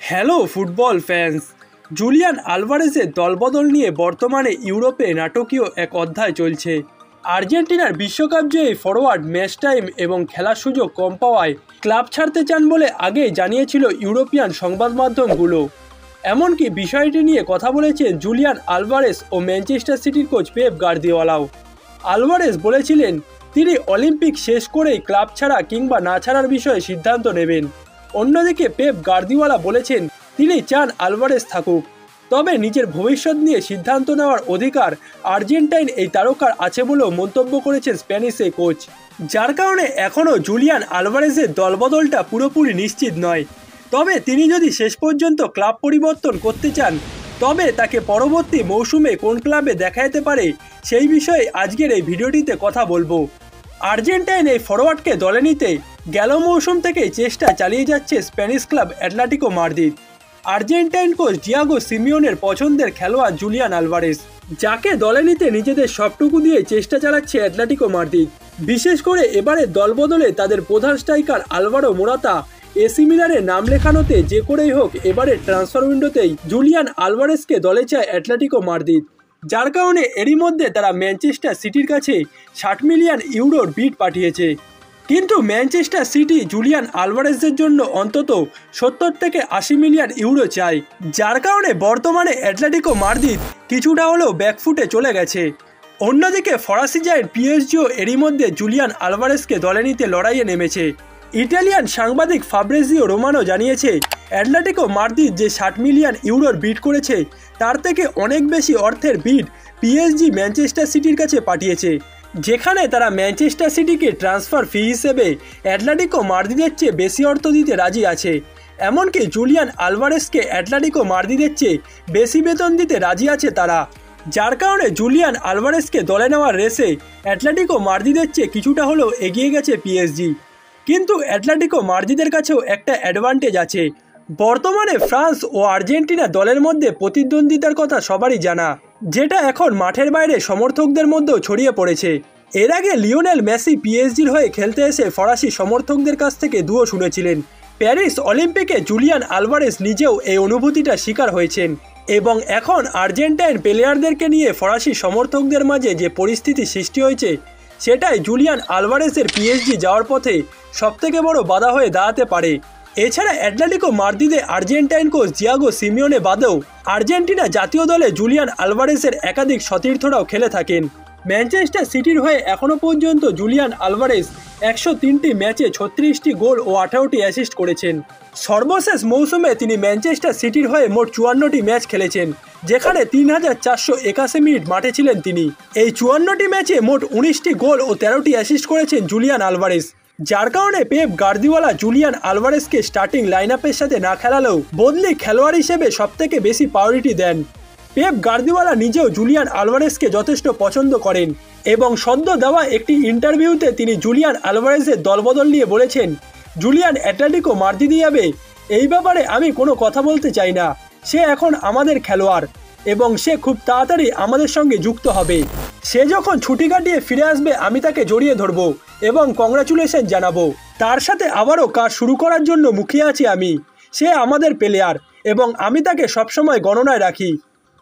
Hello football fans, Julian আলভারেজের দলবদল নিয়ে বর্তমানে ইউরোপে নাটকীয় এক অধ্যায় চলছে। আর্জেন্টিনার বিশ্বকাপ জয়ী ফরোয়ার্ড ম্যাচ টাইম এবং খেলার সুযোগ কম পাওয়ায় ক্লাব ছাড়তে চান বলে আগেই জানিয়েছিল ইউরোপিয়ান সংবাদ মাধ্যমগুলো। এমনকি বিষয়টি নিয়ে কথা বলেছেন জুলিয়ান আলভারেজ ও ম্যানচেস্টার সিটির কোচ পেপ গার্দিওলাও। আলভারেজ বলেছিলেন তিনি অলিম্পিক শেষ করেই ক্লাব ছাড়া কিংবা না ছাড়ার বিষয়ে সিদ্ধান্ত নেবেন। অন্যদিকে পেপ গার্দিওলা বলেছেন তিনি চান আলভারেজ থাকুক, তবে নিজের ভবিষ্যৎ নিয়ে সিদ্ধান্ত নেওয়ার অধিকার আর্জেন্টাইন এই তারকার আছে বলেও মন্তব্য করেছেন স্প্যানিশ এই কোচ, যার কারণে এখনও জুলিয়ান আলভারেজের দলবদলটা পুরোপুরি নিশ্চিত নয়। তবে তিনি যদি শেষ পর্যন্ত ক্লাব পরিবর্তন করতে চান তবে তাকে পরবর্তী মৌসুমে কোন ক্লাবে দেখা যেতে পারে সেই বিষয়ে আজকের এই ভিডিওটিতে কথা বলবো। আর্জেন্টাইন এই ফরোয়ার্ডকে দলে নিতে গেল মৌসুম থেকেই চেষ্টা চালিয়ে যাচ্ছে Spanish club Atletico Madrid. Argentine coach Diego সিমিওনের পছন্দের খেলোয়াড় জুলিয়ান আলভারেজ, যাকে দলে নিতে নিজেদের সবটুকু দিয়ে চেষ্টা চালাচ্ছে অ্যাটলেটিকো মাদ্রিদ। বিশেষ করে এবারে দলবদলে তাদের প্রধান স্ট্রাইকার আলভারো মোরাতা এসি মিলানের নাম লেখানোতে যে করেই হোক এবারে ট্রান্সফার উইন্ডোতেই জুলিয়ান আলভারেজকে দলে চায় অ্যাটলেটিকো মাদ্রিদ, যার কারণে এরই মধ্যে তারা ম্যানচেস্টার সিটির কাছে 60 মিলিয়ন ইউরোর বিড পাঠিয়েছে। কিন্তু ম্যানচেস্টার সিটি জুলিয়ান আলভারেজের জন্য অন্তত 70 থেকে 80 মিলিয়ন ইউরো চায়, যার কারণে বর্তমানে অ্যাটলেটিকো মাদ্রিদ কিছুটা হলেও ব্যাকফুটে চলে গেছে। অন্যদিকে ফরাসি জায়ান্ট পিএসজিও এরই মধ্যে জুলিয়ান আলভারেজকে দলে নিতে লড়াইয়ে নেমেছে। ইটালিয়ান সাংবাদিক ফাব্রেজিও রোমানো জানিয়েছে অ্যাটলেটিকো মাদ্রিদ যে 60 মিলিয়ন ইউরোর বিড করেছে তার থেকে অনেক বেশি অর্থের বিড পিএসজি ম্যানচেস্টার সিটির কাছে পাঠিয়েছে, যেখানে তারা ম্যানচেস্টার সিটিকে ট্রান্সফার ফি হিসেবে অ্যাটলেটিকো মাদ্রিদের চেয়ে বেশি অর্থ দিতে রাজি আছে। এমনকি জুলিয়ান আলভারেজকে অ্যাটলেটিকো মাদ্রিদের চেয়ে বেশি বেতন দিতে রাজি আছে তারা, যার কারণে জুলিয়ান আলভারেজকে দলে নেওয়ার রেসে অ্যাটলেটিকো মাদ্রিদের চেয়ে কিছুটা হলেও এগিয়ে গেছে পিএসজি। কিন্তু অ্যাটলেটিকো মাদ্রিদের কাছেও একটা অ্যাডভান্টেজ আছে। বর্তমানে ফ্রান্স ও আর্জেন্টিনা দলের মধ্যে প্রতিদ্বন্দ্বিতার কথা সবারই জানা, যেটা এখন মাঠের বাইরে সমর্থকদের মধ্যেও ছড়িয়ে পড়েছে। এর আগে লিওনেল মেসি পিএসজির হয়ে খেলতে এসে ফরাসি সমর্থকদের কাছ থেকে দুয়ো শুনেছিলেন। প্যারিস অলিম্পিকে জুলিয়ান আলভারেজ নিজেও এই অনুভূতিটা শিকার হয়েছেন এবং এখন আর্জেন্টাইন প্লেয়ারদেরকে নিয়ে ফরাসি সমর্থকদের মাঝে যে পরিস্থিতি সৃষ্টি হয়েছে সেটাই জুলিয়ান আলভারেজের পিএসজি যাওয়ার পথে সবথেকে বড় বাধা হয়ে দাঁড়াতে পারে। এছাড়া অ্যাটলেটিকো মাদ্রিদে আর্জেন্টাইন কোচ ডিয়েগো সিমিওনে বাদেও আর্জেন্টিনা জাতীয় দলে জুলিয়ান আলভারেজের একাধিক সতীর্থরাও খেলে থাকেন। ম্যানচেস্টার সিটির হয়ে এখনও পর্যন্ত জুলিয়ান আলভারেজ 103টি ম্যাচে 36টি গোল ও 18টি অ্যাসিস্ট করেছেন। সর্বশেষ মৌসুমে তিনি ম্যানচেস্টার সিটির হয়ে মোট 54টি ম্যাচ খেলেছেন, যেখানে 3481 মিনিট মাঠে ছিলেন তিনি। এই 54টি ম্যাচে মোট 19টি গোল ও 13টি অ্যাসিস্ট করেছেন জুলিয়ান আলভারেজ, যার কারণে পেপ গার্দিওলা জুলিয়ান আলভারেজকে স্টার্টিং লাইন আপের সাথে না খেলালেও বদলি খেলোয়াড় হিসেবে সবথেকে বেশি প্রায়োরিটি দেন। পেপ গার্দিওলা নিজেও জুলিয়ান আলভারেজকে যথেষ্ট পছন্দ করেন এবং সদ্য দেওয়া একটি ইন্টারভিউতে তিনি জুলিয়ান আলভারেজের দলবদল নিয়ে বলেছেন জুলিয়ান অ্যাটলেটিকো মাদ্রিদে যাবে এই ব্যাপারে আমি কোনো কথা বলতে চাই না। সে এখন আমাদের খেলোয়াড় এবং সে খুব তাড়াতাড়ি আমাদের সঙ্গে যুক্ত হবে। সে যখন ছুটি কাটিয়ে ফিরে আসবে আমি তাকে জড়িয়ে ধরবো এবং কংগ্রাচুলেশন জানাবো। তার সাথে আবারও কাজ শুরু করার জন্য মুখিয়ে আছি আমি। সে আমাদের প্লেয়ার এবং আমি তাকে সবসময় গণনায় রাখি।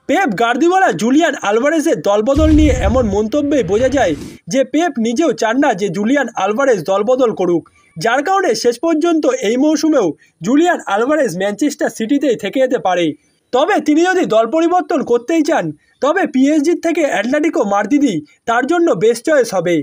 পেপ গার্দিওলা জুলিয়ান আলভারেজের দলবদল নিয়ে এমন মন্তব্যে বোঝা যায় যে পেপ নিজেও চান না যে জুলিয়ান আলভারেজ দলবদল করুক, যার কারণে শেষ পর্যন্ত এই মৌসুমেও জুলিয়ান আলভারেজ ম্যানচেস্টার সিটিতেই থেকে যেতে পারে। তবে তিনি যদি দল পরিবর্তন করতেই চান তবে পিএসজির থেকে অ্যাটলেটিকো মাদ্রিদই তার জন্য বেস্ট চয়েস হবে।